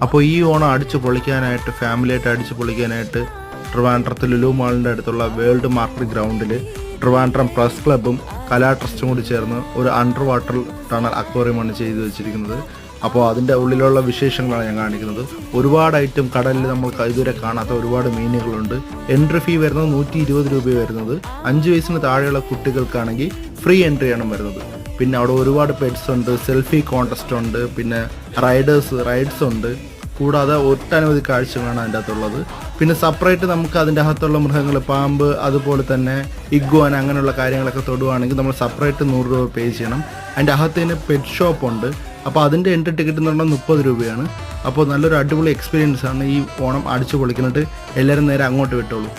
അപ്പോൾ ഈ ഓണം അടിച്ച് പൊളിക്കാനായിട്ട് ഫാമിലിയായിട്ട് അടിച്ച് പൊളിക്കാനായിട്ട് ട്രിവാൻഡ്രത്ത് ലുലു മാളിൻ്റെ അടുത്തുള്ള വേൾഡ് മാർക്കറ്റ് ഗ്രൗണ്ടിൽ ട്രിവാൻഡ്രം പ്രസ് ക്ലബ്ബും കലാ ട്രസ്റ്റും കൂടി ചേർന്ന് ഒരു അണ്ടർ വാട്ടർ ടണൽ അക്വേറിയമാണ് ചെയ്തു വെച്ചിരിക്കുന്നത്. അപ്പോൾ അതിൻ്റെ ഉള്ളിലുള്ള വിശേഷങ്ങളാണ് ഞാൻ കാണിക്കുന്നത്. ഒരുപാട് ഐറ്റം കടലിൽ നമ്മൾ ഇതുവരെ കാണാത്ത ഒരുപാട് മീനുകളുണ്ട്. എൻട്രി ഫീ വരുന്നത് 120 രൂപ വരുന്നത്. 5 വയസ്സിന് താഴെയുള്ള കുട്ടികൾക്കാണെങ്കിൽ ഫ്രീ എൻട്രിയാണ് വരുന്നത്. പിന്നെ അവിടെ ഒരുപാട് പെറ്റ്സ് ഉണ്ട്, സെൽഫി കോൺടെസ്റ്റ് ഉണ്ട്, പിന്നെ റൈഡ്സ് ഉണ്ട്. കൂടാതെ ഒട്ടനവധി കാഴ്ചകളാണ് അതിൻ്റെ അകത്തുള്ളത്. പിന്നെ സെപ്പറേറ്റ് നമുക്ക് അതിൻ്റെ അകത്തുള്ള മൃഗങ്ങൾ, പാമ്പ്, അതുപോലെ തന്നെ ഇഗ്വാന അങ്ങനെയുള്ള കാര്യങ്ങളൊക്കെ തൊടുവാണെങ്കിൽ നമ്മൾ സെപ്പറേറ്റ് 100 രൂപ പേ ചെയ്യണം. അതിൻ്റെ അകത്ത് തന്നെ പെറ്റ് ഷോപ്പ് ഉണ്ട്. അപ്പോൾ അതിൻ്റെ എൻട്രി ടിക്കറ്റ് എന്ന് പറഞ്ഞാൽ 30 രൂപയാണ്. അപ്പോൾ നല്ലൊരു അടിപൊളി എക്സ്പീരിയൻസ് ആണ്. ഈ ഓണം അടിച്ചു പൊളിക്കുന്നിട്ട് എല്ലാവരും നേരെ അങ്ങോട്ട് വിട്ടോളൂ.